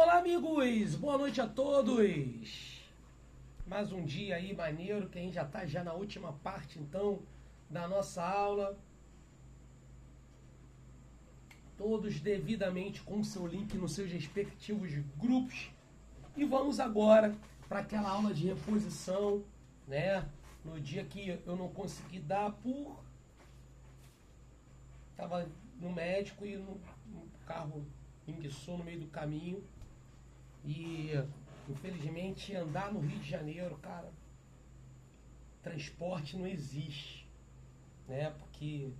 Olá, amigos! Boa noite a todos! Mais um dia aí maneiro, que a gente já está já na última parte, então, da nossa aula. Todos devidamente com o seu link nos seus respectivos grupos. E vamos agora para aquela aula de reposição, né? No dia que eu não consegui dar Estava no médico e no carro enguiçou no meio do caminho. E, infelizmente, andar no Rio de Janeiro, cara, transporte não existe, né? Porque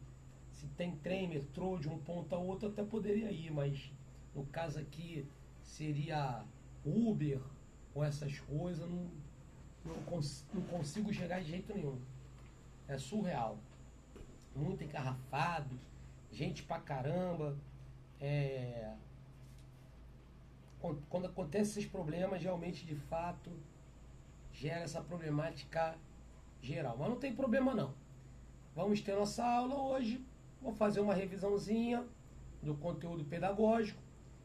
se tem trem, metrô de um ponto a outro, eu até poderia ir, mas no caso aqui seria Uber ou essas coisas, não consigo chegar de jeito nenhum. É surreal. Muito engarrafado, gente pra caramba. Quando acontecem esses problemas, realmente, de fato, gera essa problemática geral. Mas não tem problema não. Vamos ter nossa aula hoje. Vou fazer uma revisãozinha do conteúdo pedagógico.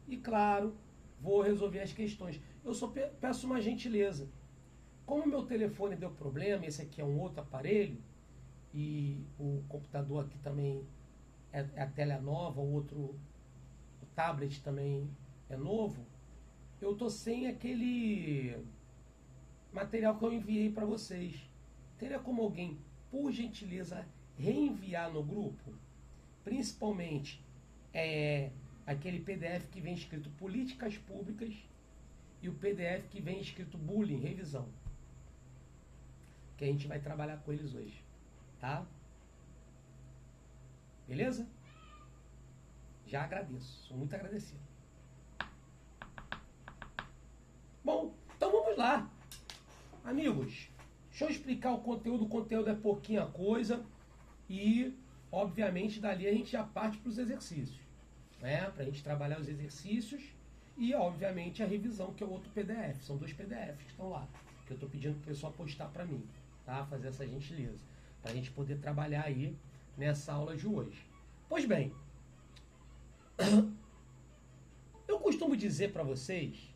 E, claro, vou resolver as questões. Eu só peço uma gentileza. Como meu telefone deu problema, esse aqui é um outro aparelho, e o computador aqui também a tela é nova, o tablet também é novo, eu tô sem aquele material que eu enviei para vocês. Teria como alguém, por gentileza, reenviar no grupo? Principalmente aquele PDF que vem escrito Políticas Públicas e o PDF que vem escrito Bullying, Revisão. Que a gente vai trabalhar com eles hoje, tá? Beleza? Já agradeço, sou muito agradecido. Bom, então vamos lá. Amigos, deixa eu explicar o conteúdo. O conteúdo é pouquinha coisa e, obviamente, dali a gente já parte para os exercícios, né? Para a gente trabalhar os exercícios e, obviamente, a revisão, que é outro PDF. São dois PDFs que estão lá, que eu estou pedindo para o pessoal postar para mim, tá? Fazer essa gentileza, para a gente poder trabalhar aí nessa aula de hoje. Pois bem, eu costumo dizer para vocês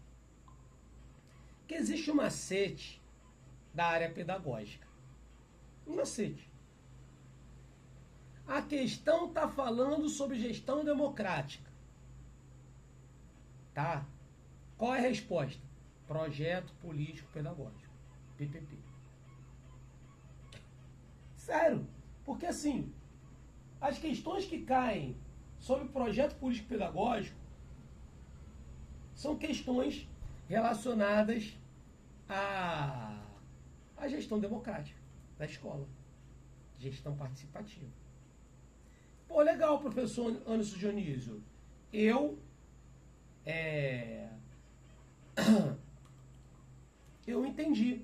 que existe um macete da área pedagógica. Um macete. A questão está falando sobre gestão democrática. Tá? Qual é a resposta? Projeto Político Pedagógico. PPP. Sério. Porque assim, as questões que caem sobre o projeto político pedagógico são questões relacionadas à gestão democrática da escola, gestão participativa. Pô, legal, professor Anderson Dionísio. Eu entendi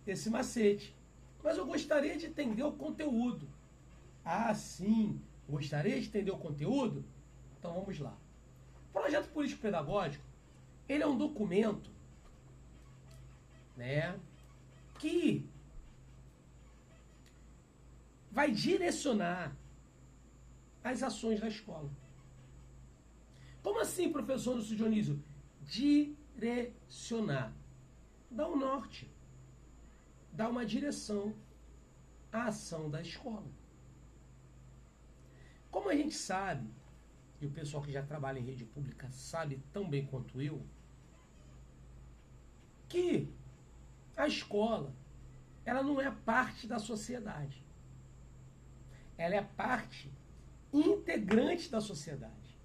esse macete, mas eu gostaria de entender o conteúdo. Ah, sim, gostaria de entender o conteúdo? Então vamos lá. O projeto político pedagógico, ele é um documento, né, que vai direcionar as ações da escola. Como assim, professor Lúcio Dionísio? Direcionar. Dá um norte. Dá uma direção à ação da escola. Como a gente sabe, e o pessoal que já trabalha em rede pública sabe tão bem quanto eu, que a escola, ela não é parte da sociedade. Ela é parte integrante da sociedade.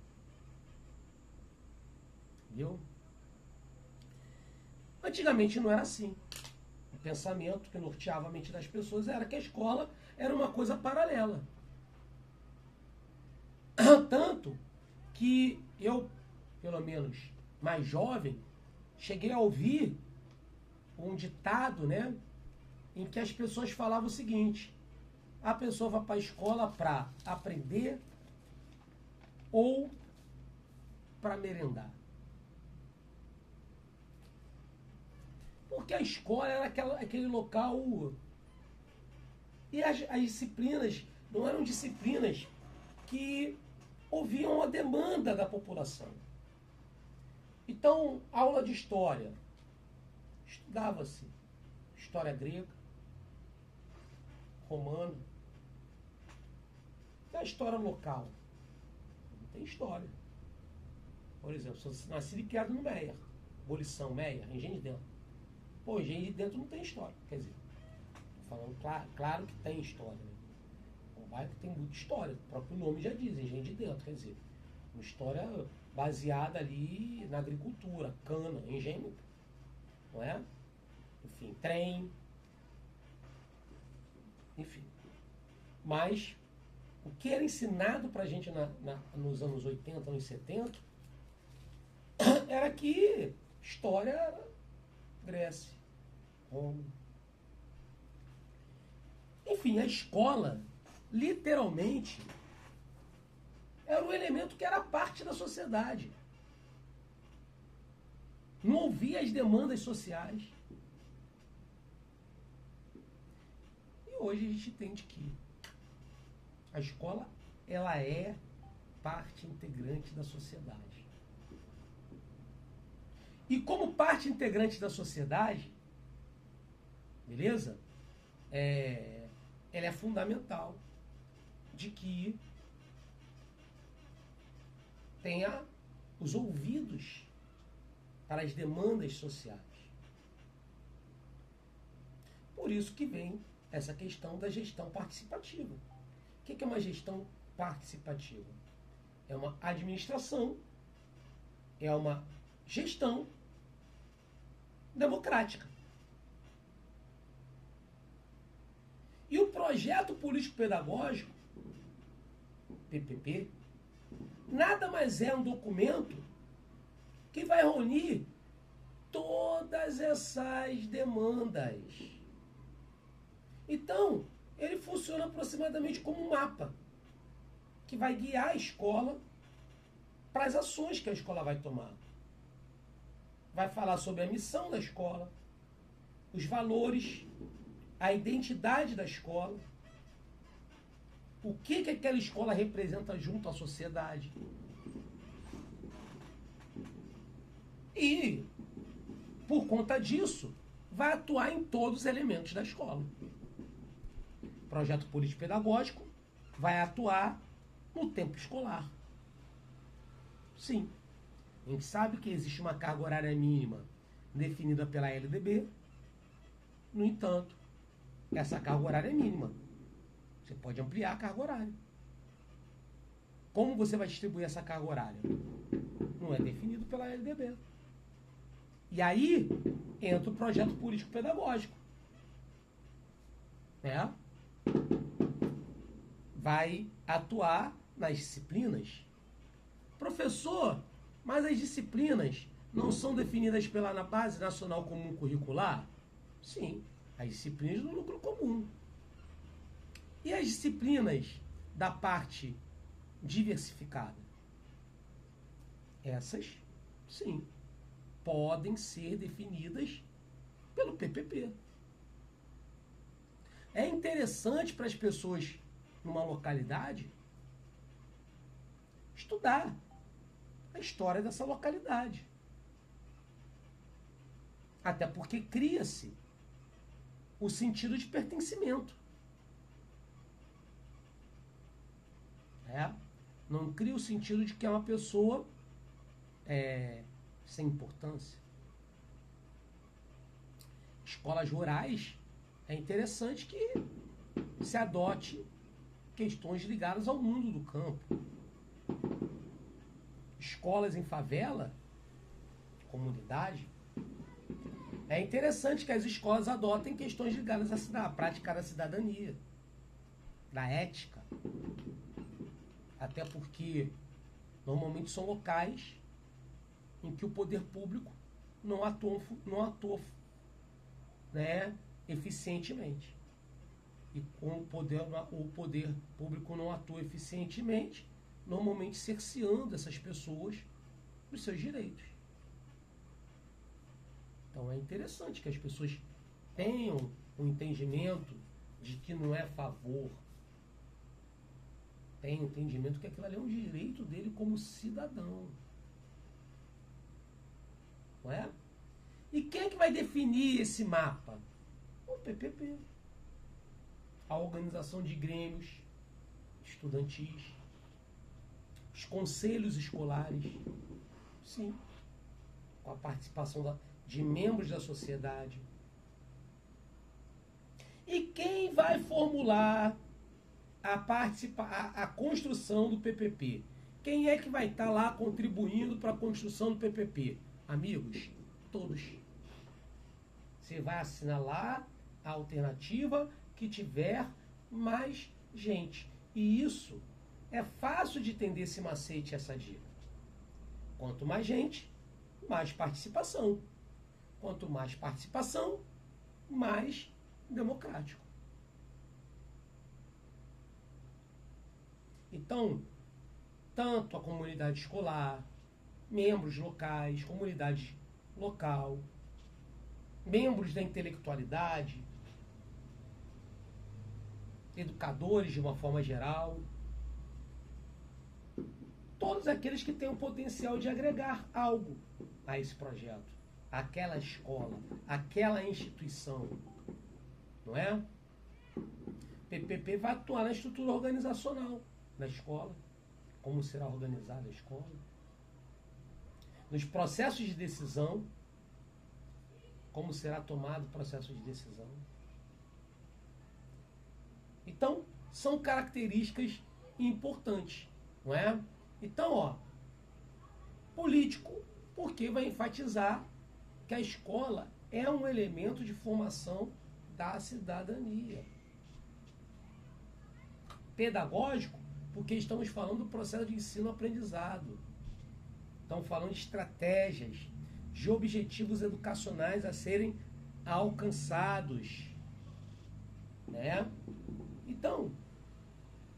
Entendeu? Antigamente não era assim. O pensamento que norteava a mente das pessoas era que a escola era uma coisa paralela. Tanto que eu, pelo menos mais jovem, cheguei a ouvir um ditado, né, em que as pessoas falavam o seguinte: a pessoa vai para a escola para aprender ou para merendar. Porque a escola era aquele local, e as disciplinas não eram disciplinas que ouviam a demanda da população. Então, aula de história. Estudava-se história grega, romana, e a história local. Não tem história. Por exemplo, sou nascido e criado no Meier. Abolição, Meier, Engenho de Dentro. Pô, Engenho de Dentro não tem história. Quer dizer, tô falando claro que tem história. Né? Um bairro que tem muita história. O próprio nome já diz, Engenho de Dentro. Quer dizer, uma história baseada ali na agricultura, cana, engenho, não é? Enfim, trem. Enfim. Mas o que era ensinado pra gente nos anos 80, anos 70, era que história era Grécia, Roma. Enfim, a escola, literalmente, era um elemento que era parte da sociedade. Não ouvia as demandas sociais. E hoje a gente entende que a escola, ela é parte integrante da sociedade. E como parte integrante da sociedade, beleza? Ela é fundamental de que tenha os ouvidos para as demandas sociais. Por isso que vem essa questão da gestão participativa. O que é uma gestão participativa? É uma administração, é uma gestão democrática. E o projeto político-pedagógico, PPP, nada mais é um documento que vai reunir todas essas demandas. Então, ele funciona aproximadamente como um mapa que vai guiar a escola para as ações que a escola vai tomar. Vai falar sobre a missão da escola, os valores, a identidade da escola, o que aquela escola representa junto à sociedade. E, por conta disso, vai atuar em todos os elementos da escola. O projeto político-pedagógico vai atuar no tempo escolar. Sim, a gente sabe que existe uma carga horária mínima definida pela LDB. No entanto, essa carga horária é mínima. Você pode ampliar a carga horária. Como você vai distribuir essa carga horária? Não é definido pela LDB. E aí entra o projeto político-pedagógico. Vai atuar nas disciplinas. Professor, mas as disciplinas não são definidas na Base Nacional Comum Curricular? Sim, as disciplinas do núcleo comum. E as disciplinas da parte diversificada? Essas, sim, podem ser definidas pelo PPP. É interessante para as pessoas numa localidade estudar a história dessa localidade. Até porque cria-se o sentido de pertencimento. Não cria o sentido de que é uma pessoa sem importância. Escolas rurais, é interessante que se adote questões ligadas ao mundo do campo. Escolas em favela, comunidade, é interessante que as escolas adotem questões ligadas à prática da cidadania, da ética. Até porque normalmente são locais em que o poder público não atua eficientemente. E como o poder público não atua eficientemente, normalmente cerceando essas pessoas dos seus direitos. Então é interessante que as pessoas tenham um entendimento de que não é favor tem entendimento que aquilo ali é um direito dele como cidadão. Não é? E quem é que vai definir esse mapa? O PPP. A organização de grêmios estudantis, os conselhos escolares, sim, com a participação de membros da sociedade. E quem vai formular a construção do PPP? Quem é que vai estar lá contribuindo para a construção do PPP? Amigos, todos. Você vai assinar lá a alternativa que tiver mais gente. E isso é fácil de entender esse macete, essa dica. Quanto mais gente, mais participação. Quanto mais participação, mais democrático. Então, tanto a comunidade escolar, membros locais, comunidade local, membros da intelectualidade, educadores de uma forma geral, todos aqueles que têm o potencial de agregar algo a esse projeto, àquela escola, àquela instituição, não é? PPP vai atuar na estrutura organizacional da escola, como será organizada a escola, nos processos de decisão, como será tomado o processo de decisão. Então, são características importantes, não é? Então, político, porque vai enfatizar que a escola é um elemento de formação da cidadania. Pedagógico, porque estamos falando do processo de ensino-aprendizado. Estamos falando de estratégias, de objetivos educacionais a serem alcançados, né? Então,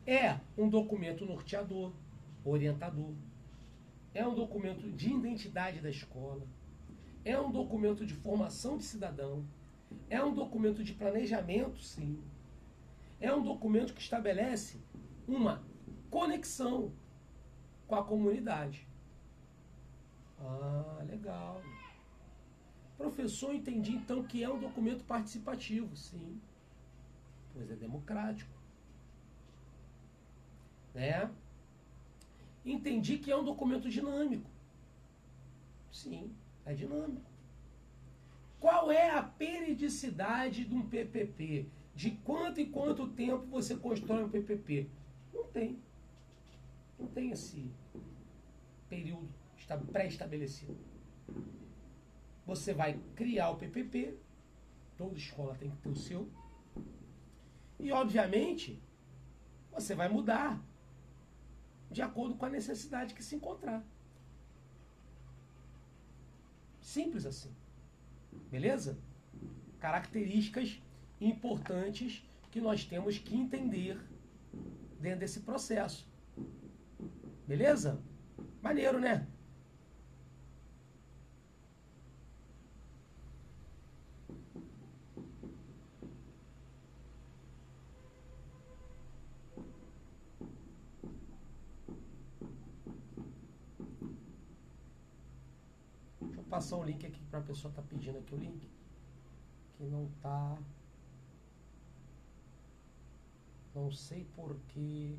é um documento norteador, orientador. É um documento de identidade da escola. É um documento de formação de cidadão. É um documento de planejamento, sim. É um documento que estabelece uma conexão com a comunidade. Ah, legal. Professor, entendi então que é um documento participativo, sim. Pois é democrático. Né? Entendi que é um documento dinâmico. Sim, é dinâmico. Qual é a periodicidade de um PPP? De quanto em quanto tempo você constrói um PPP? Não tem. Não tem esse período pré-estabelecido. Você vai criar o PPP, toda escola tem que ter o seu, e obviamente você vai mudar de acordo com a necessidade que se encontrar. Simples assim. Beleza? Características importantes que nós temos que entender dentro desse processo. Beleza? Maneiro, né? Deixa eu passar o link aqui para a pessoa tá pedindo aqui o link. Que não tá... Não sei por que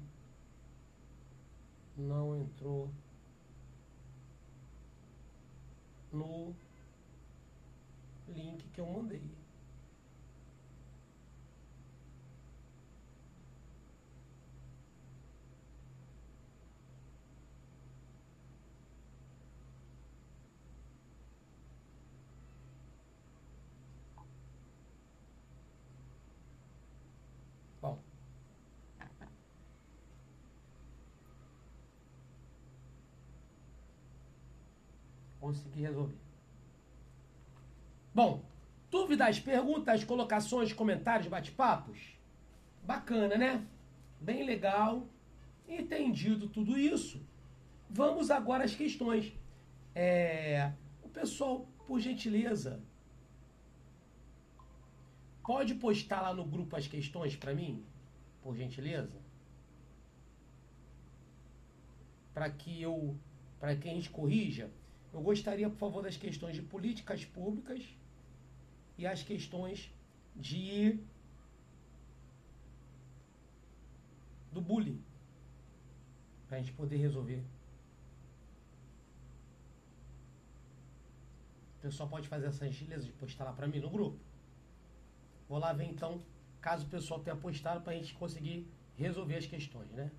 não entrou no link que eu mandei. Bom, consegui resolver. Bom, dúvidas, perguntas, colocações, comentários, bate-papos? Bacana, né? Bem legal. Entendido tudo isso, vamos agora às questões. O pessoal, por gentileza, pode postar lá no grupo as questões para mim? Por gentileza? para que a gente corrija, eu gostaria, por favor, das questões de políticas públicas e as questões do bullying, para a gente poder resolver. O pessoal pode fazer essa gentileza de postar lá para mim no grupo. Vou lá ver então, caso o pessoal tenha postado, para a gente conseguir resolver as questões, né?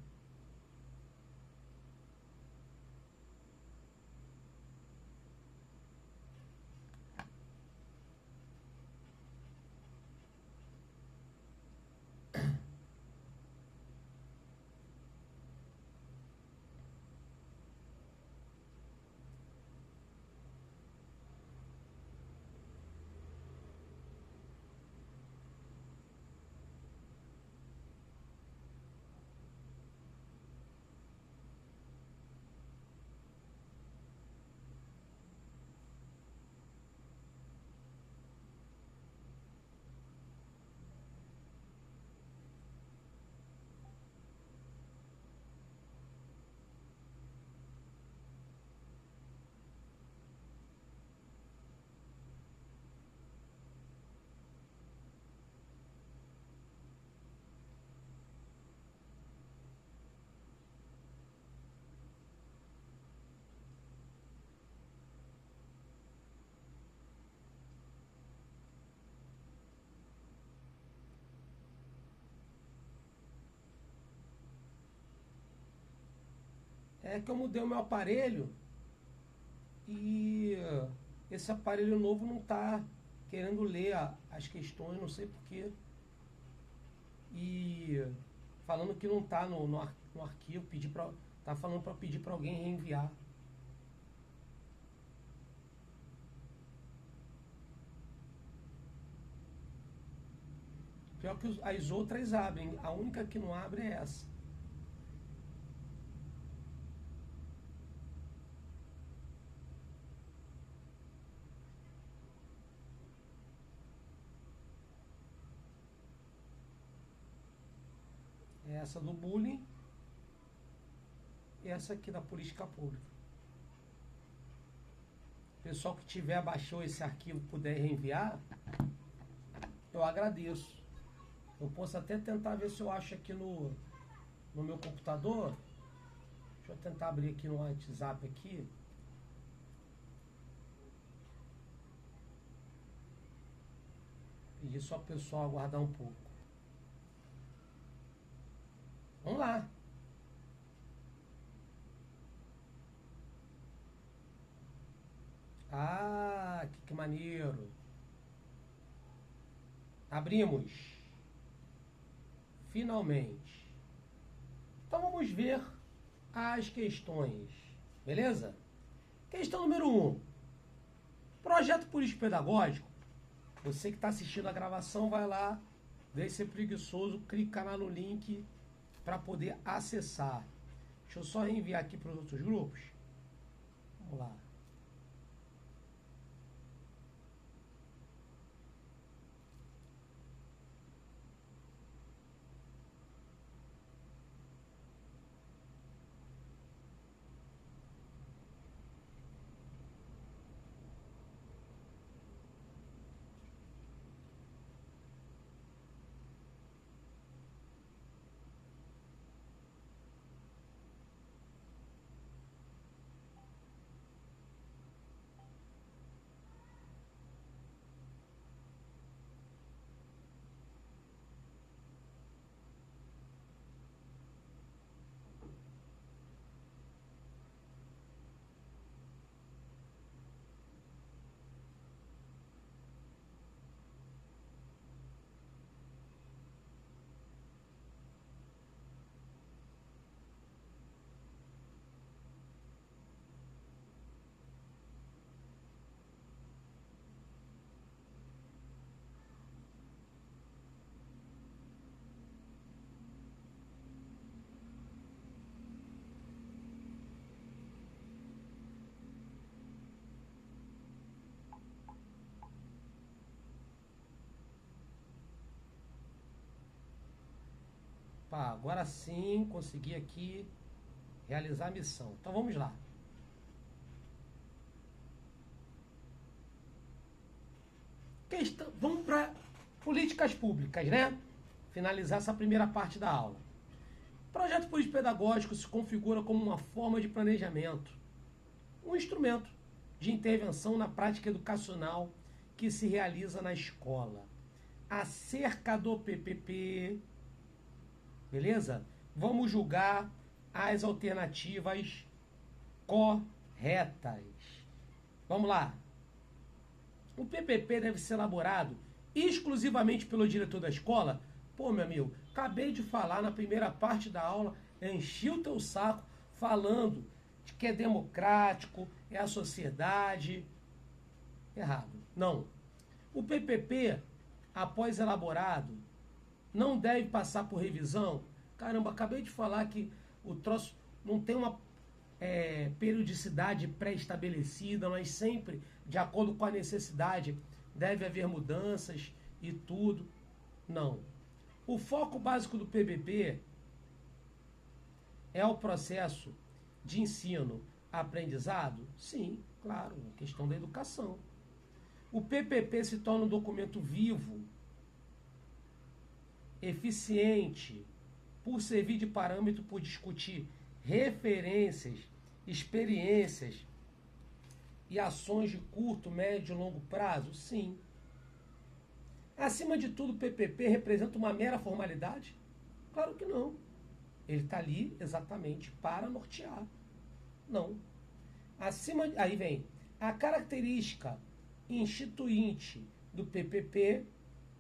É que eu mudei o meu aparelho e esse aparelho novo não está querendo ler as questões, não sei porquê. E falando que não está no arquivo, tá falando para pedir para alguém reenviar. Pior que as outras abrem, a única que não abre é essa. É essa do bullying e essa aqui da política pública. Pessoal que tiver, baixou esse arquivo, puder reenviar, eu agradeço. Eu posso até tentar ver se eu acho aqui no meu computador. Deixa eu tentar abrir aqui no WhatsApp aqui. Pedir só o pessoal aguardar um pouco. Vamos lá. Ah, que maneiro. Abrimos. Finalmente. Então vamos ver as questões. Beleza? Questão número 1. Projeto político pedagógico. Você que está assistindo a gravação, vai lá, deixe ser preguiçoso, clica lá no link para poder acessar. Deixa eu só reenviar aqui para os outros grupos. Vamos lá. Pá, agora sim, consegui aqui Realizar a missão. Então vamos lá. Vamos para políticas públicas, né? Finalizar essa primeira parte da aula. O projeto político-pedagógico se configura como uma forma de planejamento, um instrumento de intervenção na prática educacional que se realiza na escola. Acerca do PPP, beleza? Vamos julgar as alternativas corretas. Vamos lá. O PPP deve ser elaborado exclusivamente pelo diretor da escola? Pô, meu amigo, acabei de falar na primeira parte da aula, enchi o teu saco falando de que é democrático, é a sociedade. Errado. Não. O PPP, após elaborado, não deve passar por revisão? Caramba, acabei de falar que o troço não tem uma periodicidade pré-estabelecida, mas sempre, de acordo com a necessidade, deve haver mudanças e tudo. Não. O foco básico do PPP é o processo de ensino-aprendizado? Sim, claro, questão da educação. O PPP se torna um documento vivo, eficiente, por servir de parâmetro por discutir referências, experiências e ações de curto, médio e longo prazo? Sim. Acima de tudo, o PPP representa uma mera formalidade? Claro que não. Ele está ali exatamente para nortear. Não. Aí vem, a característica instituinte do PPP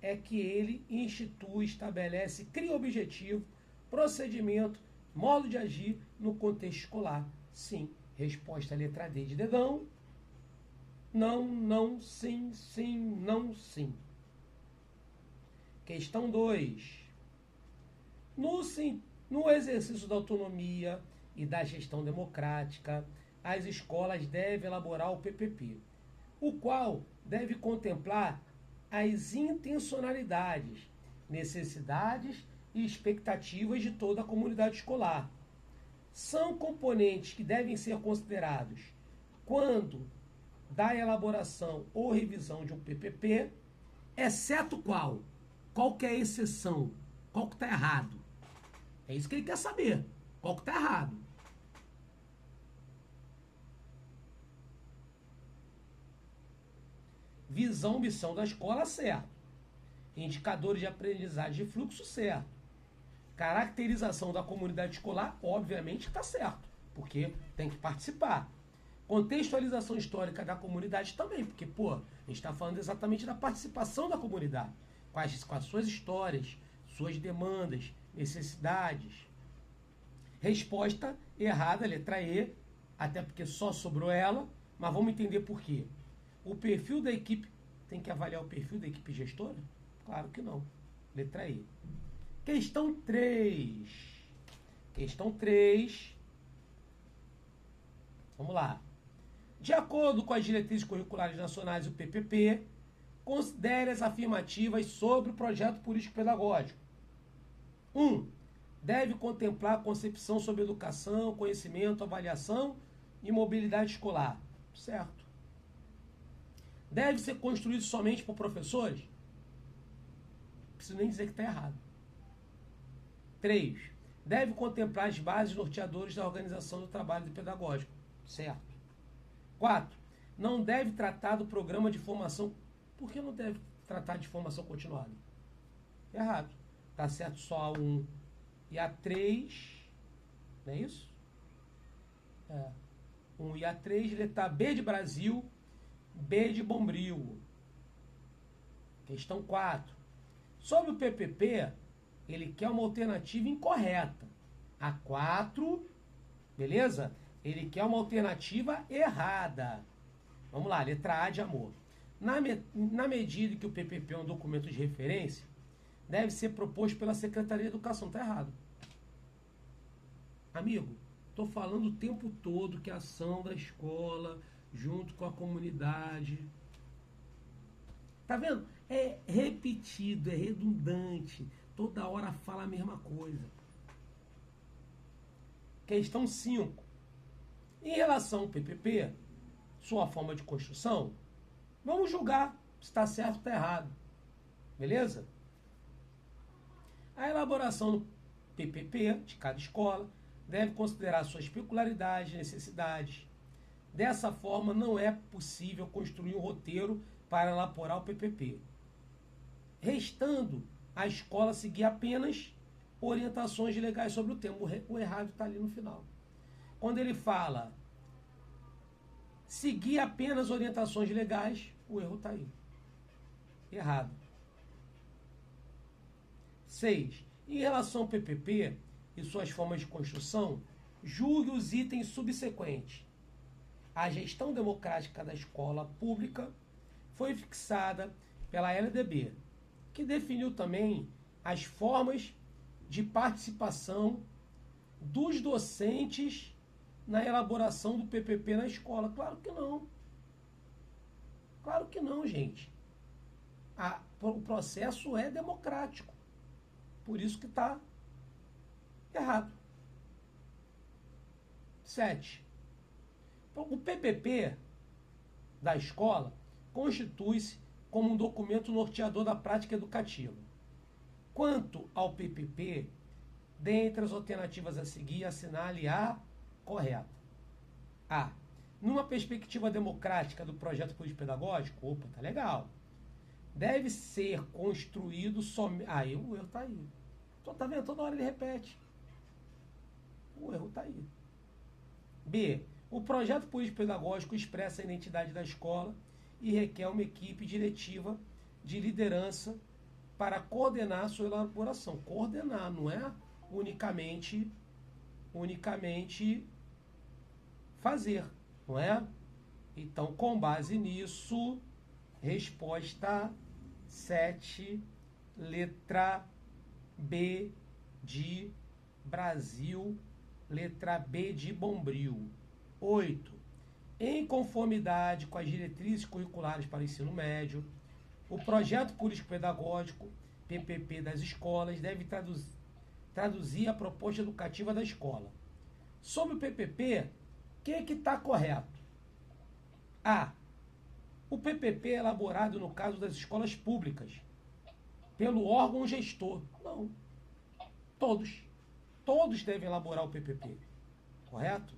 é que ele institui, estabelece, cria objetivo, procedimento, modo de agir no contexto escolar. Sim. Resposta letra D de dedão. Não, não, sim, sim, não, sim. Questão 2. No exercício da autonomia e da gestão democrática, as escolas devem elaborar o PPP, o qual deve contemplar as intencionalidades, necessidades e expectativas de toda a comunidade escolar. São componentes que devem ser considerados quando da elaboração ou revisão de um PPP, exceto qual? Qual que é a exceção? Qual que está errado? É isso que ele quer saber. Qual que está errado? Visão, missão da escola, certo. Indicadores de aprendizagem de fluxo, certo. Caracterização da comunidade escolar, obviamente está certo, porque tem que participar. Contextualização histórica da comunidade também, porque, a gente está falando exatamente da participação da comunidade, com as suas histórias, suas demandas, necessidades. Resposta errada, letra E, até porque só sobrou ela, mas vamos entender por quê. O perfil da equipe, tem que avaliar o perfil da equipe gestora? Claro que não. Letra E. Questão 3. Questão 3. Vamos lá. De acordo com as diretrizes curriculares nacionais do PPP, considere as afirmativas sobre o projeto político-pedagógico. 1. Deve contemplar a concepção sobre educação, conhecimento, avaliação e mobilidade escolar. Certo. Deve ser construído somente por professores? Não preciso nem dizer que está errado. 3. Deve contemplar as bases norteadoras da organização do trabalho pedagógico. Certo. 4. Não deve tratar do programa de formação. Por que não deve tratar de formação continuada? Errado. Está certo só a 1 e a 3. Não é isso? 1 e a 3, letra B de Brasil, B de Bombril. Questão 4. Sobre o PPP, ele quer uma alternativa incorreta. A 4, beleza? Ele quer uma alternativa errada. Vamos lá, letra A de amor. Na medida que o PPP é um documento de referência, deve ser proposto pela Secretaria de Educação. Está errado. Amigo, estou falando o tempo todo que a ação da escola, junto com a comunidade. Tá vendo? É repetido, é redundante. Toda hora fala a mesma coisa. Questão 5. Em relação ao PPP, sua forma de construção, vamos julgar se está certo ou está errado. Beleza? A elaboração do PPP de cada escola deve considerar suas peculiaridades e necessidades. Dessa forma, não é possível construir um roteiro para elaborar o PPP, restando a escola seguir apenas orientações legais sobre o tema. O errado está ali no final. Quando ele fala seguir apenas orientações legais, o erro está aí. Errado. 6. Em relação ao PPP e suas formas de construção, julgue os itens subsequentes. A gestão democrática da escola pública foi fixada pela LDB, que definiu também as formas de participação dos docentes na elaboração do PPP na escola. Claro que não. Claro que não, gente. O processo é democrático. Por isso que está errado. 7. O PPP da escola constitui-se como um documento norteador da prática educativa. Quanto ao PPP, dentre as alternativas a seguir, assinale a correta. A. Numa perspectiva democrática do projeto político-pedagógico, opa, tá legal. Deve ser construído somente... Aí o erro tá aí. Então, tá vendo? Toda hora ele repete. O erro tá aí. B. O projeto político-pedagógico expressa a identidade da escola e requer uma equipe diretiva de liderança para coordenar a sua elaboração. Coordenar, não é unicamente fazer, não é? Então, com base nisso, resposta 7, letra B de Brasil, letra B de Bombril. 8. Em conformidade com as diretrizes curriculares para o ensino médio, o projeto político-pedagógico, PPP das escolas, deve traduzir a proposta educativa da escola. Sobre o PPP, o que está correto? A. O PPP é elaborado, no caso das escolas públicas, pelo órgão gestor. Não. Todos. Todos devem elaborar o PPP. Correto?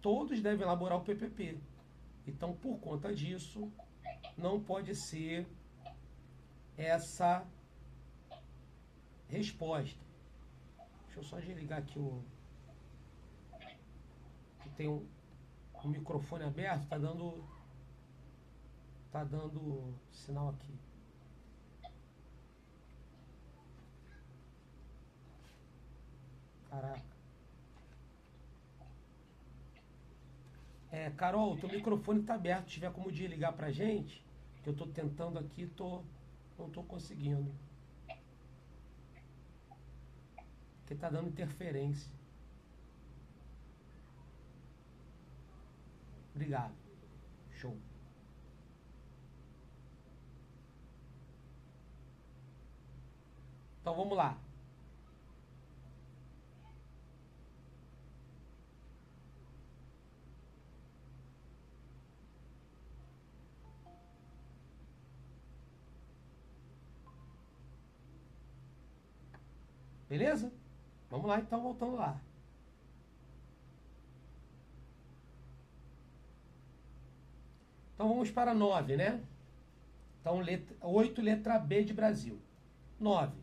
Todos devem elaborar o PPP. Então, por conta disso, não pode ser essa resposta. Deixa eu só desligar aqui o... que tem o microfone aberto, tá dando sinal aqui. Caraca. Carol, teu microfone tá aberto. Se tiver como desligar pra gente, que eu tô tentando aqui, não tô conseguindo. Porque tá dando interferência. Obrigado. Show. Então vamos lá. Beleza? Vamos lá, então, voltando lá. Então, vamos para 9, né? Então, 8, letra B de Brasil. 9.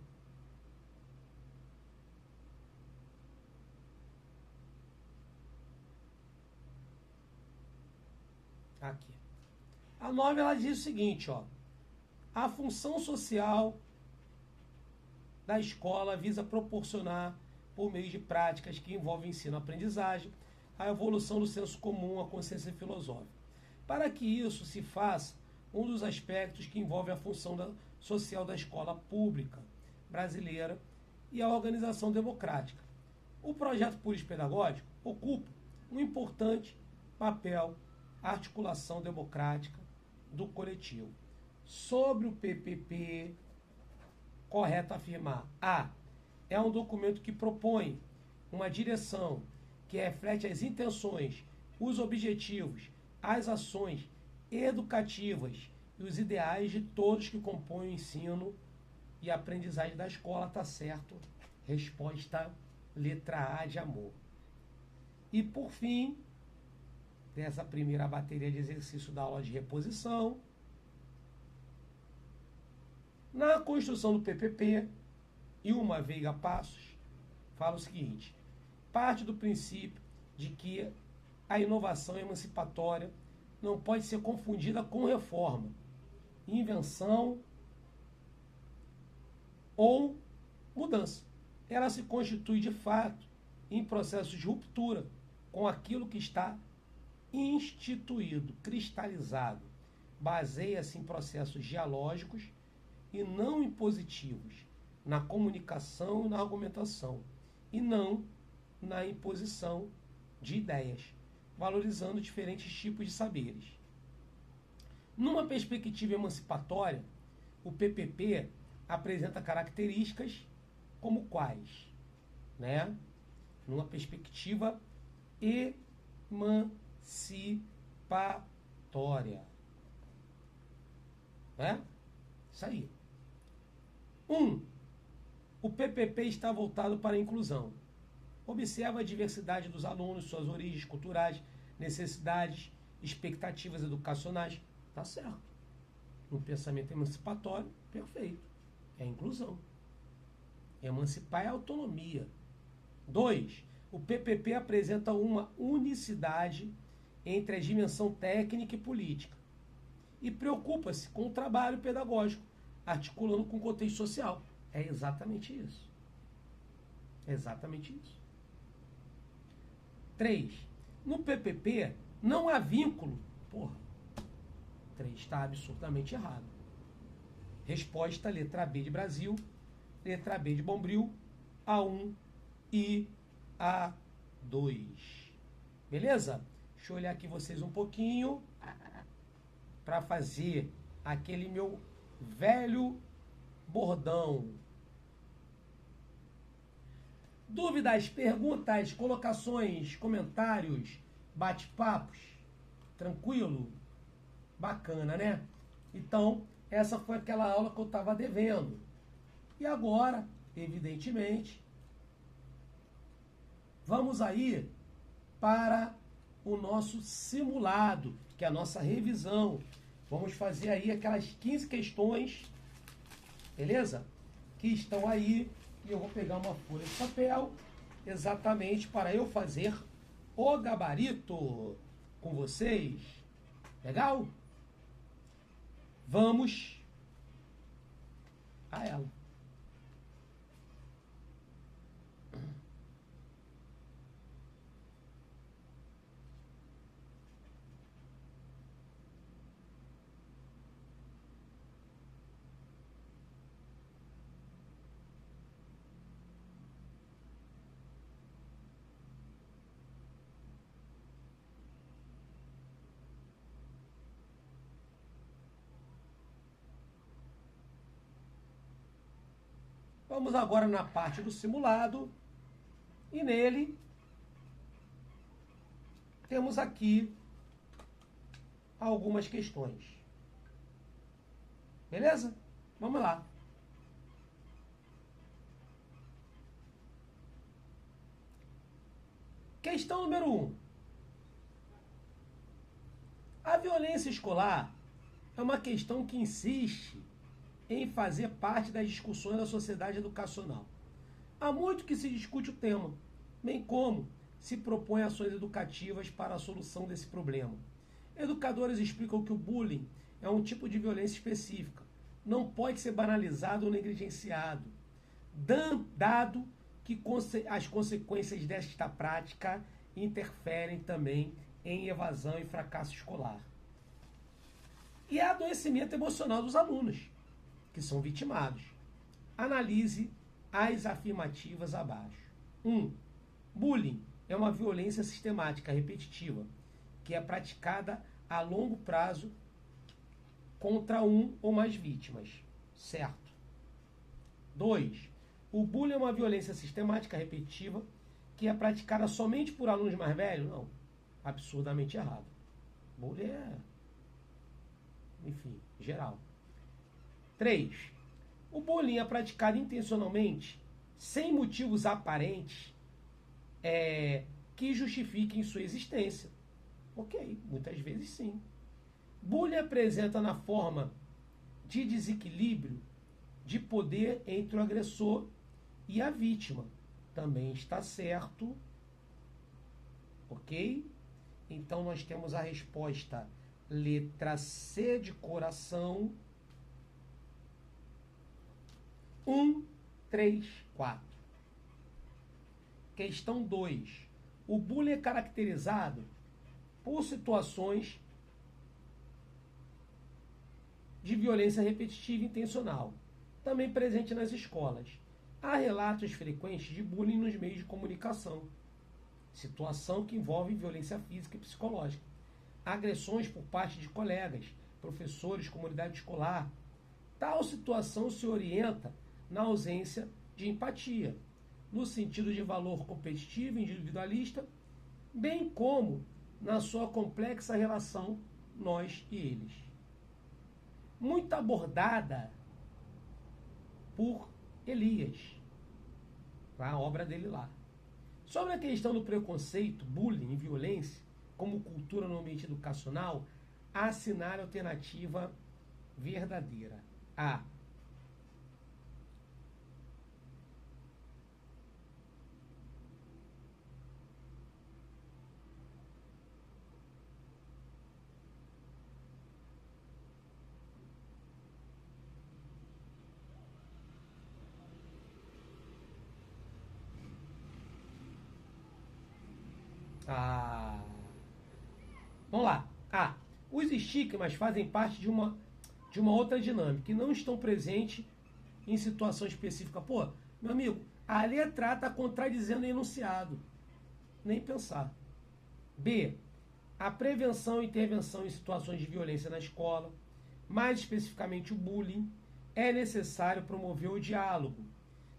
Aqui. A 9, ela diz o seguinte, ó. A função social da escola visa proporcionar, por meio de práticas que envolvem ensino-aprendizagem, a evolução do senso comum, a consciência filosófica. Para que isso se faça, um dos aspectos que envolve a função social da escola pública brasileira e a organização democrática. O projeto político-pedagógico ocupa um importante papel na articulação democrática do coletivo. Sobre o PPP, correto afirmar: A. É um documento que propõe uma direção que reflete as intenções, os objetivos, as ações educativas e os ideais de todos que compõem o ensino e a aprendizagem da escola. Tá certo? Resposta letra A de amor. E por fim, dessa primeira bateria de exercício da aula de reposição, na construção do PPP, Ilma Veiga Passos fala o seguinte: parte do princípio de que a inovação emancipatória não pode ser confundida com reforma, invenção ou mudança. Ela se constitui de fato em processo de ruptura com aquilo que está instituído, cristalizado. Baseia-se em processos dialógicos e não impositivos, na comunicação e na argumentação, e não na imposição de ideias, valorizando diferentes tipos de saberes. Numa perspectiva emancipatória, o PPP apresenta características como quais? Numa perspectiva emancipatória. Isso aí. 1. O PPP está voltado para a inclusão. Observa a diversidade dos alunos, suas origens culturais, necessidades, expectativas educacionais. Tá certo. No pensamento emancipatório, perfeito. É a inclusão. Emancipar é a autonomia. 2. O PPP apresenta uma unicidade entre a dimensão técnica e política e preocupa-se com o trabalho pedagógico, articulando com o contexto social. É exatamente isso. É exatamente isso. 3. No PPP não há vínculo. 3 está absurdamente errado. Resposta: letra B de Brasil, letra B de Bombril, A1 e A2. Beleza? Deixa eu olhar aqui vocês um pouquinho para fazer aquele meu velho bordão. Dúvidas, perguntas, colocações, comentários, bate-papos? Tranquilo? Bacana, né? Então, essa foi aquela aula que eu estava devendo. E agora, evidentemente, vamos aí para o nosso simulado, que é a nossa revisão. Vamos fazer aí aquelas 15 questões, beleza? Que estão aí. E eu vou pegar uma folha de papel, exatamente para eu fazer o gabarito com vocês. Legal? Vamos a ela. Vamos agora na parte do simulado e nele temos aqui algumas questões. Beleza? Vamos lá. Questão número 1. A violência escolar é uma questão que insiste em fazer parte das discussões da sociedade educacional. Há muito que se discute o tema, bem como se propõe ações educativas para a solução desse problema. Educadores explicam que o bullying é um tipo de violência específica, não pode ser banalizado ou negligenciado, dado que as consequências desta prática interferem também em evasão e fracasso escolar. E há adoecimento emocional dos alunos, que são vitimados. Analise as afirmativas abaixo. 1. Bullying é uma violência sistemática, repetitiva, que é praticada a longo prazo contra um ou mais vítimas. Certo. 2. O bullying é uma violência sistemática, repetitiva, que é praticada somente por alunos mais velhos? Não. Absurdamente errado. Bullying é, enfim, geral. 3. O bullying é praticado intencionalmente, sem motivos aparentes que justifiquem sua existência. Ok, muitas vezes sim. Bullying apresenta na forma de desequilíbrio de poder entre o agressor e a vítima. Também está certo. Ok? Então nós temos a resposta letra C de coração. 1, 3, 4. Questão 2. O bullying é caracterizado por situações de violência repetitiva e intencional, também presente nas escolas. Há relatos frequentes de bullying nos meios de comunicação, situação que envolve violência física e psicológica, agressões por parte de colegas, professores, comunidade escolar. Tal situação se orienta na ausência de empatia, no sentido de valor competitivo e individualista, bem como na sua complexa relação nós e eles. Muito abordada por Elias, a obra dele lá. Sobre a questão do preconceito, bullying e violência, como cultura no ambiente educacional, assinale a alternativa verdadeira. A. Vamos lá. Os estigmas fazem parte de uma outra dinâmica e não estão presentes em situação específica. Pô, meu amigo, a letra A está contradizendo o enunciado. Nem pensar. B. A prevenção e intervenção em situações de violência na escola, mais especificamente o bullying, é necessário promover o diálogo,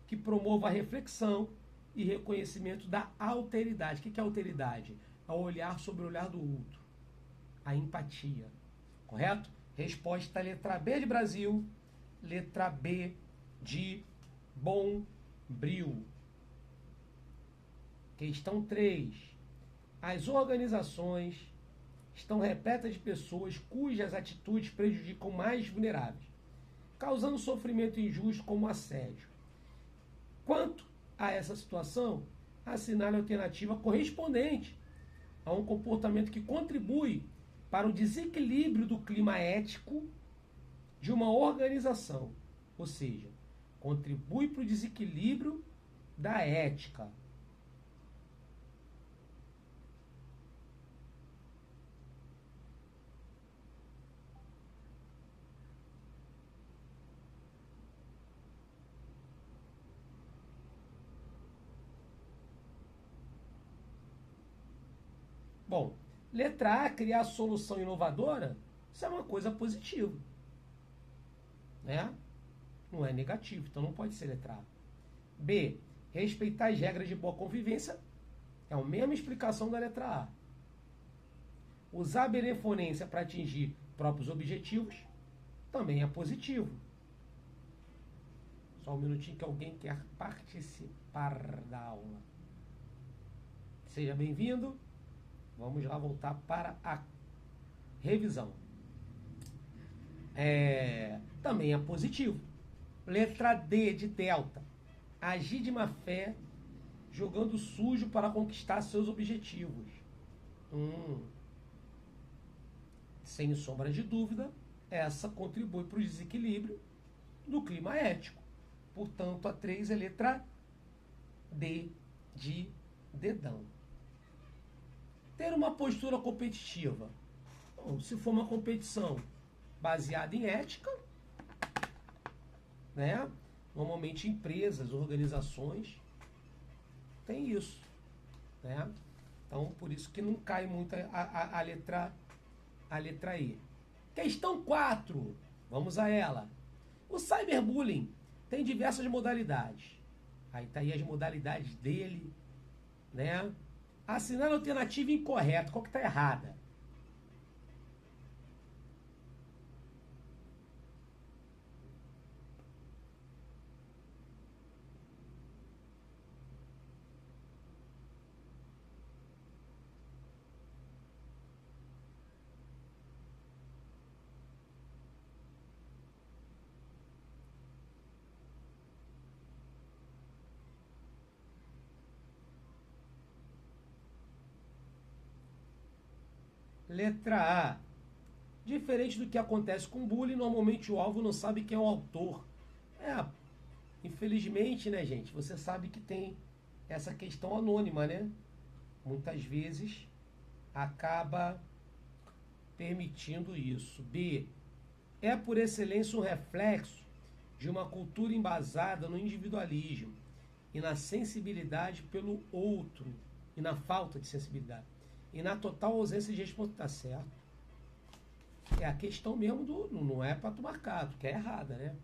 que promova a reflexão e reconhecimento da alteridade. O que é alteridade? É o olhar sobre o olhar do outro. A empatia. Correto? Resposta letra B de Brasil, letra B de Bombril. Questão 3. As organizações estão repletas de pessoas cujas atitudes prejudicam mais vulneráveis, causando sofrimento injusto como assédio. Quanto a essa situação, assinale a alternativa correspondente a um comportamento que contribui para o desequilíbrio do clima ético de uma organização, ou seja, contribui para o desequilíbrio da ética. Bom, letra A, criar solução inovadora, isso é uma coisa positiva. Né? Não é negativo, então não pode ser letra A. B, respeitar as regras de boa convivência, é a mesma explicação da letra A. Usar a benevolência para atingir próprios objetivos, também é positivo. Só um minutinho que alguém quer participar da aula. Seja bem-vindo. Vamos lá voltar para a revisão. Também é positivo. Letra D de delta. Agir de má fé, jogando sujo para conquistar seus objetivos. Sem sombra de dúvida, essa contribui para o desequilíbrio do clima ético. Portanto, a 3 é letra D de dedão. Ter uma postura competitiva. Bom, se for uma competição baseada em ética, né? Normalmente empresas, organizações, tem isso. Né? Então, por isso que não cai muito a letra E. Questão 4. Vamos a ela. O cyberbullying Tem diversas modalidades. Aí tá aí as modalidades dele, né? Assinar a alternativa incorreta. Qual que tá errada? Letra A. Diferente do que acontece com bullying, normalmente o alvo não sabe quem é o autor. Infelizmente, né, gente? Você sabe que tem essa questão anônima, né? Muitas vezes acaba permitindo isso. B. É por excelência um reflexo de uma cultura embasada no individualismo e na sensibilidade pelo outro, e na falta de sensibilidade, e na total ausência de responsabilidade. Tá certo? É a questão mesmo do. Não é para tu marcar, tu quer errada, né?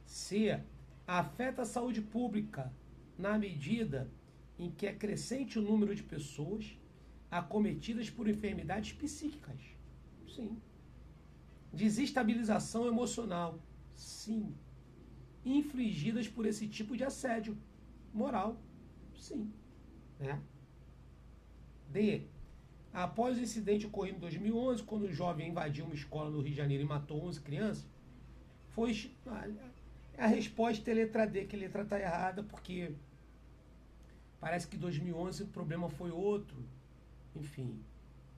C. Afeta a saúde pública na medida em que é crescente o número de pessoas acometidas por enfermidades psíquicas. Sim. Desestabilização emocional. Sim. Infligidas por esse tipo de assédio moral. Sim. Né? D. Após o incidente ocorrido em 2011, quando o jovem invadiu uma escola no Rio de Janeiro e matou 11 crianças, foi a resposta é letra D, que a letra está errada, porque parece que em 2011 o problema foi outro, enfim,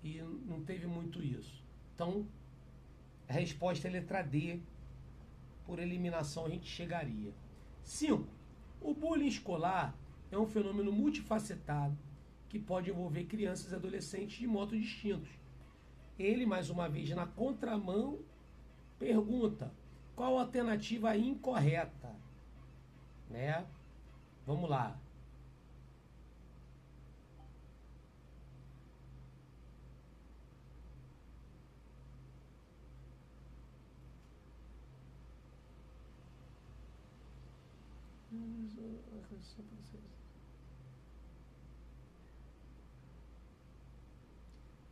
e não teve muito isso. Então, a resposta é letra D, por eliminação a gente chegaria. 5. O bullying escolar é um fenômeno multifacetado que pode envolver crianças e adolescentes de modos distintos. Ele, mais uma vez, na contramão, pergunta: qual a alternativa incorreta? Né? Vamos lá.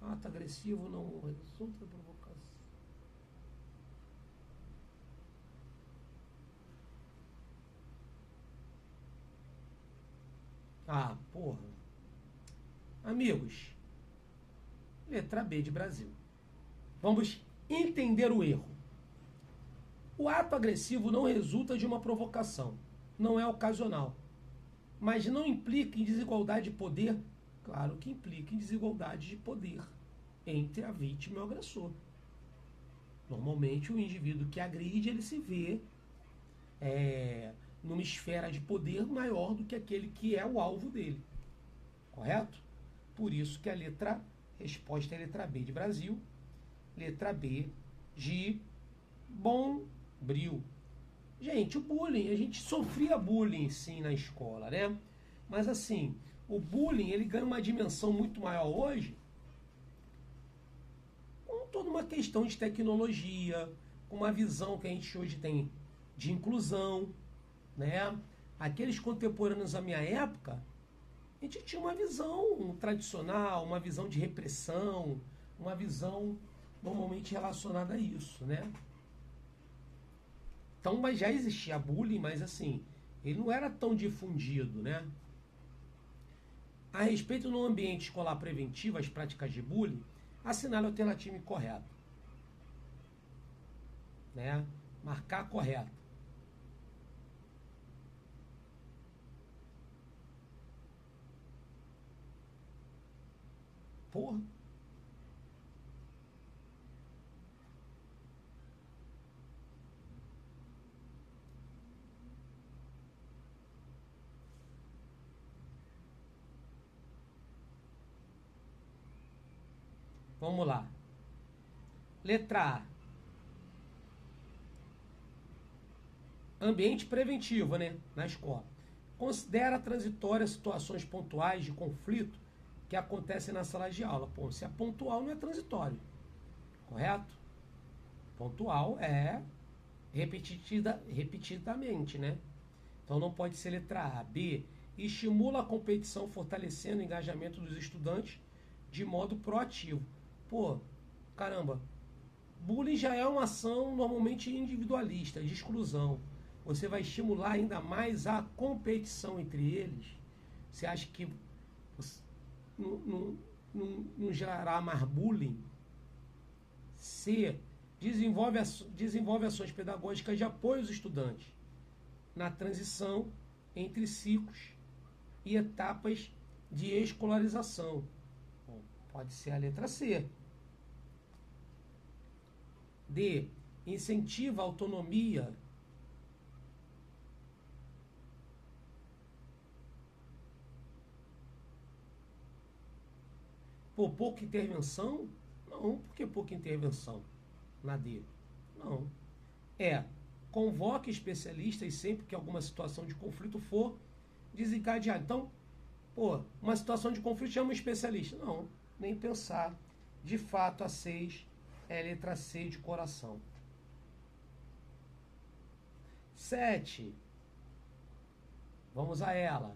Ato agressivo não resulta da provocação. Ah, porra. Amigos, letra B de Brasil. Vamos entender o erro. O ato agressivo não resulta de uma provocação. Não é ocasional. Mas não implica em desigualdade de poder. Claro que implica em desigualdade de poder entre a vítima e o agressor. Normalmente o indivíduo que agride, ele se vê numa esfera de poder maior do que aquele que é o alvo dele. Correto? Por isso que a resposta é a letra B de Brasil, letra B de Bombril. Gente, o bullying, a gente sofria bullying sim na escola, né? Mas assim, o bullying ele ganha uma dimensão muito maior hoje com toda uma questão de tecnologia, com uma visão que a gente hoje tem de inclusão, né? Aqueles contemporâneos da minha época, a gente tinha uma visão tradicional, uma visão de repressão, uma visão normalmente relacionada a isso, né? Então, mas já existia bullying, mas assim, ele não era tão difundido, né? A respeito no ambiente escolar preventivo, as práticas de bullying, assinale a alternativa incorreta. Né? Marcar correto. Porra. Vamos lá. Letra A. Ambiente preventivo, né? Na escola. Considera transitórias situações pontuais de conflito que acontecem na sala de aula. Pô, se é pontual, não é transitório. Correto? Pontual é repetidamente, né? Então não pode ser letra A. B, estimula a competição fortalecendo o engajamento dos estudantes de modo proativo. Pô, caramba, bullying já é uma ação normalmente individualista, de exclusão. Você vai estimular ainda mais a competição entre eles? Você acha que não gerará mais bullying? C, desenvolve ações pedagógicas de apoio aos estudantes na transição entre ciclos e etapas de escolarização. Bom, pode ser a letra C. D, incentiva a autonomia por pouca intervenção? Não, por que pouca intervenção na D? Não. Convoque especialistas sempre que alguma situação de conflito for desencadeada. Então, uma situação de conflito chama um especialista. Não, nem pensar. De fato, a 6 é a letra C de coração. 7. Vamos a ela.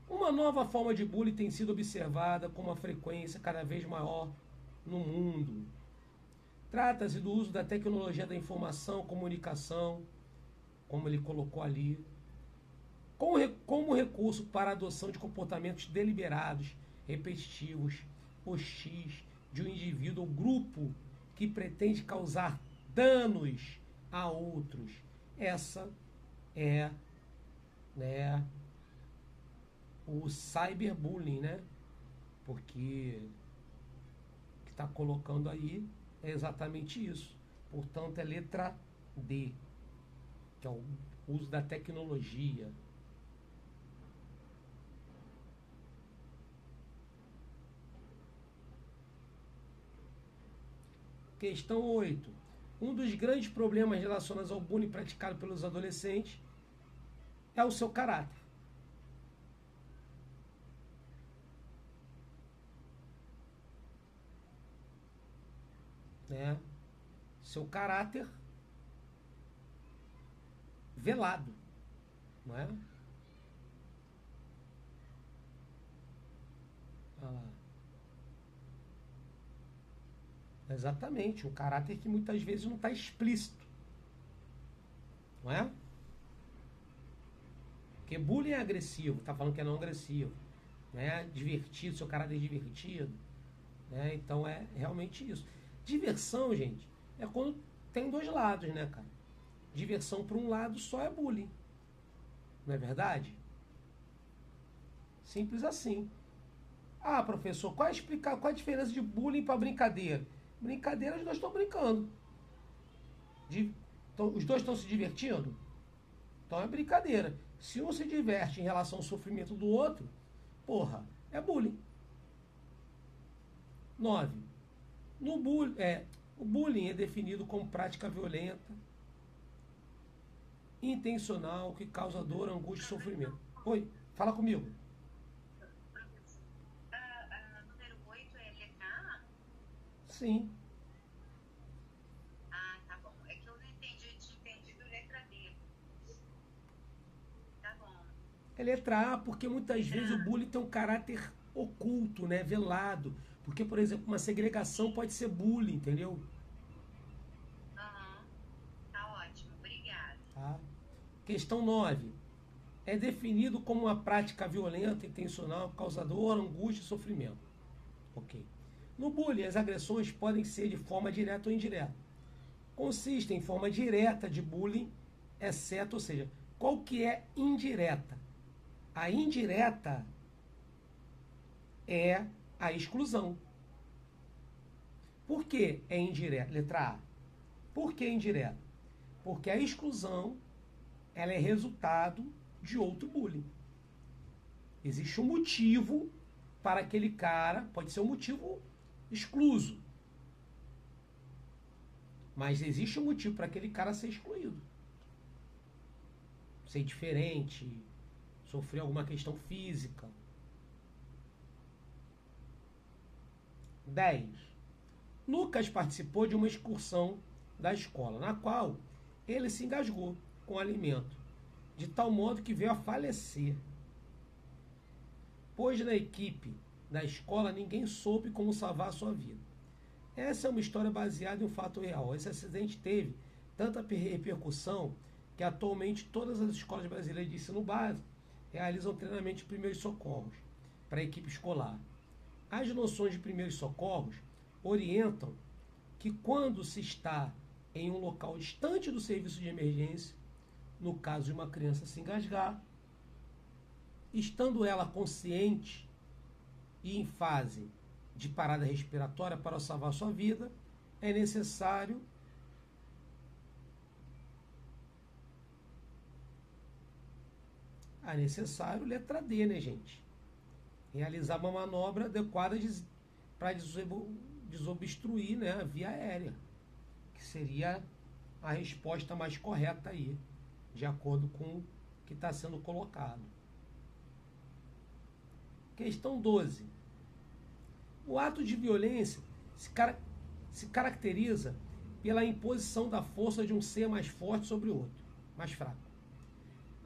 Uma nova forma de bullying tem sido observada com uma frequência cada vez maior no mundo. Trata-se do uso da tecnologia da informação, comunicação, como ele colocou ali, como recurso para a adoção de comportamentos deliberados, repetitivos, hostis de um indivíduo ou grupo que pretende causar danos a outros. Essa é, o cyberbullying, né? Porque o que está colocando aí é exatamente isso. Portanto, é letra D, que é o uso da tecnologia. Questão 8. Um dos grandes problemas relacionados ao bullying praticado pelos adolescentes é o seu caráter. Seu caráter velado, não é? Exatamente, um caráter que muitas vezes não está explícito, não é? Porque bullying é agressivo, tá falando que é não agressivo, né? Divertido, seu caráter é divertido, né? Então é realmente isso. Diversão, gente, é quando tem dois lados, né, cara? Diversão por um lado só é bullying, não é verdade? Simples assim. Ah, professor, qual a diferença de bullying para brincadeira? Brincadeira, os dois estão brincando. Os dois estão se divertindo? Então é brincadeira. Se um se diverte em relação ao sofrimento do outro, é bullying. 9. O bullying é definido como prática violenta, intencional, que causa dor, angústia e sofrimento. Oi, fala comigo. Número 8 é letra A? Sim. Ah, tá bom. É que eu não entendi, eu tinha entendido letra D. Tá bom. É letra A porque muitas vezes o bullying tem um caráter oculto, né, velado. Porque, por exemplo, uma segregação pode ser bullying, entendeu? Aham. Tá ótimo, obrigada. Tá? Questão 9. É definido como uma prática violenta, intencional, causadora, angústia e sofrimento. Ok. No bullying, as agressões podem ser de forma direta ou indireta. Consistem em forma direta de bullying, exceto, ou seja, qual que é indireta? A indireta é a exclusão. Por que é indireta? Letra A. Por que indireta? Porque a exclusão ela é resultado de outro bullying. Existe um motivo para aquele cara, pode ser um motivo excluso, mas existe um motivo para aquele cara ser excluído. Ser diferente, sofrer alguma questão física. 10. Lucas participou de uma excursão da escola, na qual ele se engasgou com o alimento, de tal modo que veio a falecer. Pois na equipe da escola ninguém soube como salvar a sua vida. Essa é uma história baseada em um fato real. Esse acidente teve tanta repercussão que atualmente todas as escolas brasileiras de ensino básico realizam treinamento de primeiros socorros para a equipe escolar. As noções de primeiros socorros orientam que quando se está em um local distante do serviço de emergência, no caso de uma criança se engasgar, estando ela consciente e em fase de parada respiratória para salvar sua vida, é necessário letra D, né, gente? Realizar uma manobra adequada para desobstruir, né, a via aérea, que seria a resposta mais correta aí, de acordo com o que está sendo colocado. Questão 12. O ato de violência se caracteriza pela imposição da força de um ser mais forte sobre o outro, mais fraco.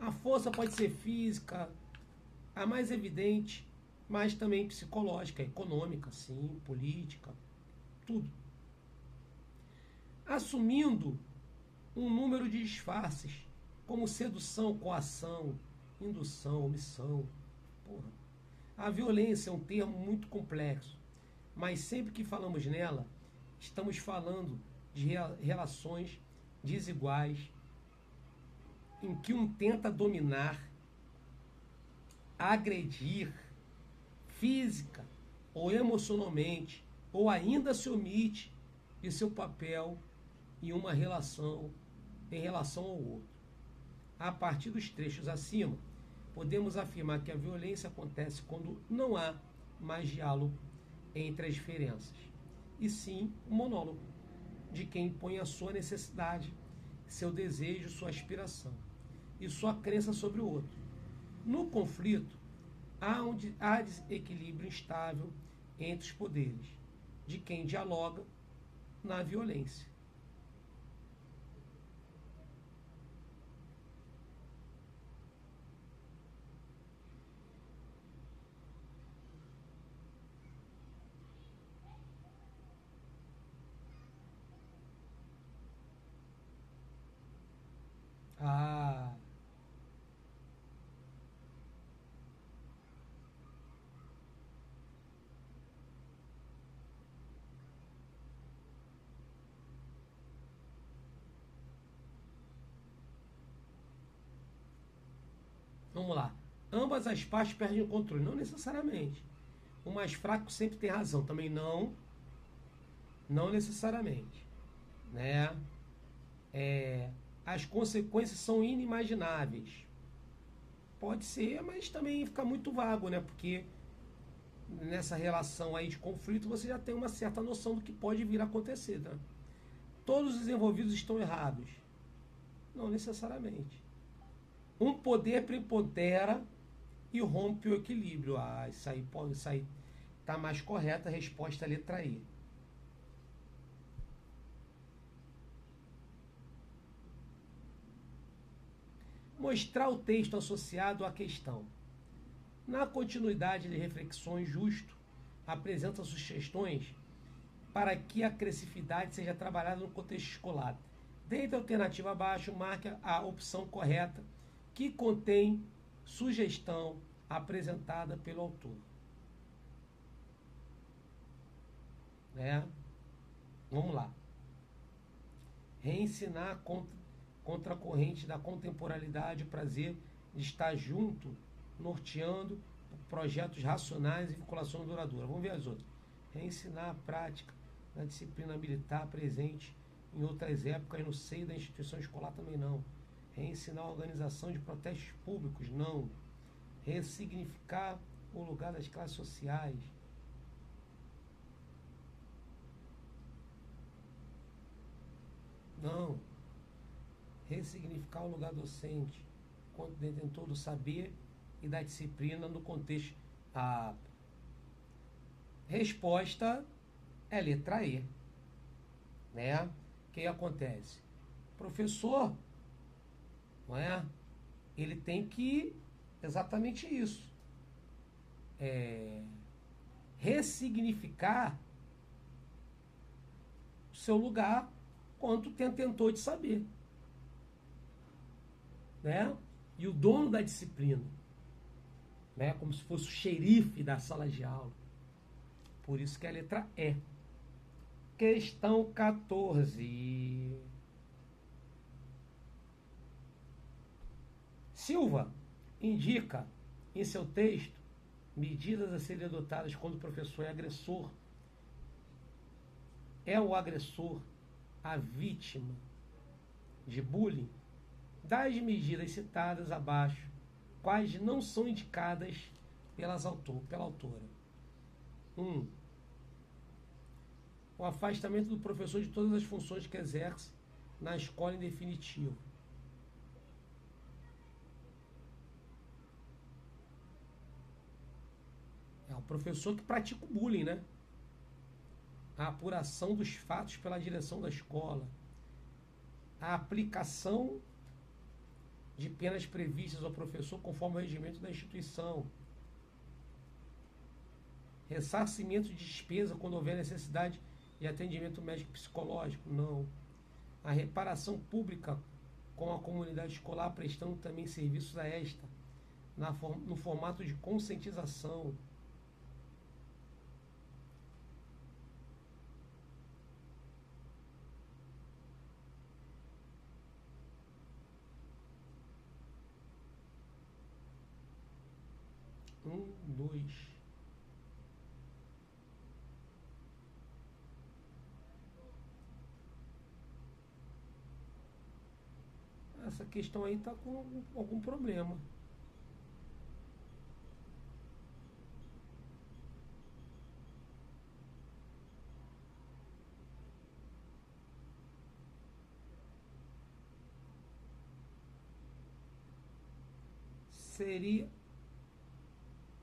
A força pode ser física, a mais evidente, mas também psicológica, econômica, sim, política, tudo. Assumindo um número de disfarces, como sedução, coação, indução, omissão. A violência é um termo muito complexo, mas sempre que falamos nela, estamos falando de relações desiguais, em que um tenta dominar, agredir, física ou emocionalmente, ou ainda se omite de seu papel em uma relação, em relação ao outro. A partir dos trechos acima, podemos afirmar que a violência acontece quando não há mais diálogo entre as diferenças, e sim um monólogo de quem impõe a sua necessidade, seu desejo, sua aspiração e sua crença sobre o outro. No conflito, há desequilíbrio instável entre os poderes, de quem dialoga na violência. Ah, vamos lá. Ambas as partes perdem o controle. Não necessariamente. O mais fraco sempre tem razão. Também não necessariamente. Né? As consequências são inimagináveis. Pode ser, mas também fica muito vago, né? Porque nessa relação aí de conflito você já tem uma certa noção do que pode vir a acontecer, tá? Todos os envolvidos estão errados. Não necessariamente. Um poder prepondera e rompe o equilíbrio. Isso aí tá mais correta, a resposta é a letra E. Mostrar o texto associado à questão. Na continuidade de reflexões, Justo apresenta sugestões para que a agressividade seja trabalhada no contexto escolar. Dentre a alternativa abaixo, marque a opção correta que contém sugestão apresentada pelo autor. Vamos lá. Reensinar contra a corrente da contemporaneidade, o prazer de estar junto, norteando projetos racionais e vinculação duradoura. Vamos ver as outras. Reensinar a prática da disciplina militar presente em outras épocas no seio da instituição escolar também não. Reensinar a organização de protestos públicos, não. Ressignificar o lugar das classes sociais. Não. Ressignificar o lugar docente, quanto detentor do saber e da disciplina no contexto. A resposta é letra E. Né? O que acontece? O professor, não é? Ele tem que exatamente isso. Ressignificar o seu lugar quanto tentou de saber. Né? E o dono da disciplina, né? Como se fosse o xerife da sala de aula. Por isso que é a letra E. Questão 14. Silva indica em seu texto medidas a serem adotadas quando o professor é agressor. É o agressor a vítima de bullying? Das medidas citadas abaixo, quais não são indicadas pela autora? 1. O afastamento do professor de todas as funções que exerce na escola em definitivo. É o professor que pratica o bullying, né? A apuração dos fatos pela direção da escola. A aplicação de penas previstas ao professor conforme o regimento da instituição. Ressarcimento de despesa quando houver necessidade de atendimento médico psicológico? Não. A reparação pública com a comunidade escolar prestando também serviços a esta, no formato de conscientização. Dois. Essa questão aí está com algum problema.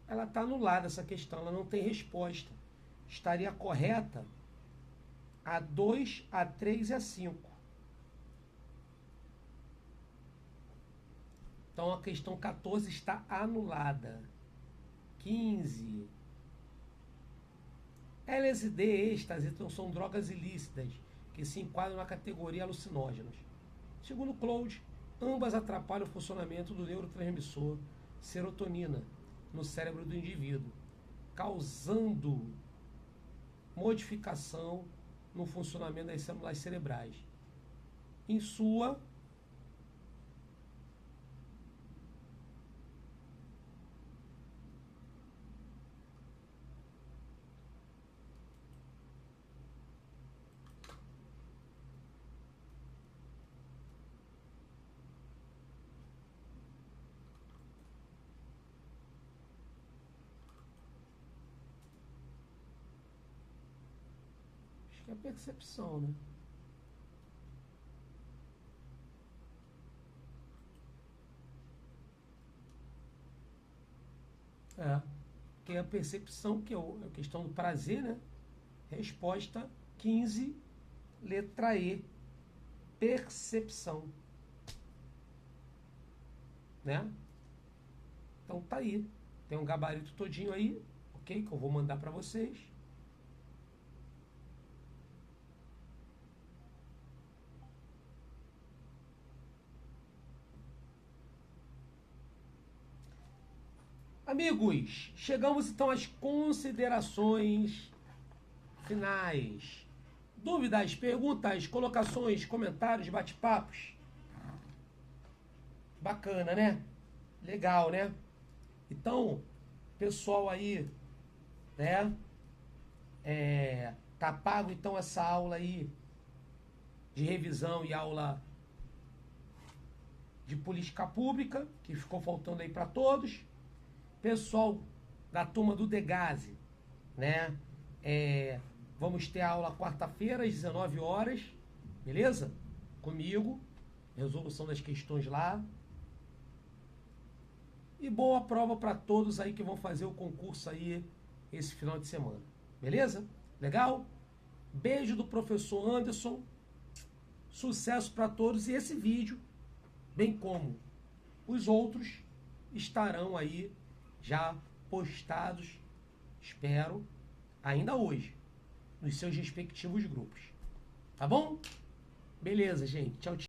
Ela está anulada essa questão, ela não tem resposta. Estaria correta a 2, a 3 e a 5. Então a questão 14 está anulada. 15. LSD e êxtase então, são drogas ilícitas que se enquadram na categoria alucinógenos. Segundo Claude, ambas atrapalham o funcionamento do neurotransmissor serotonina no cérebro do indivíduo, causando modificação no funcionamento das células cerebrais. Em sua é a percepção, né? Que é a percepção, que é a questão do prazer, né? Resposta 15, letra E, percepção. Né? Então tá aí. Tem um gabarito todinho aí, ok? Que eu vou mandar para vocês. Amigos, chegamos então às considerações finais. Dúvidas, perguntas, colocações, comentários, bate-papos? Bacana, né? Legal, né? Então, pessoal aí, né? Tá pago então essa aula aí de revisão e aula de política pública, que ficou faltando aí para todos. Pessoal da turma do Degase, né? Vamos ter aula quarta-feira às 19 horas, beleza? Comigo, resolução das questões lá. E boa prova para todos aí que vão fazer o concurso aí esse final de semana, beleza? Legal? Beijo do professor Anderson. Sucesso para todos. E esse vídeo, bem como os outros, estarão aí já postados, espero, ainda hoje, nos seus respectivos grupos. Tá bom? Beleza, gente. Tchau, tchau.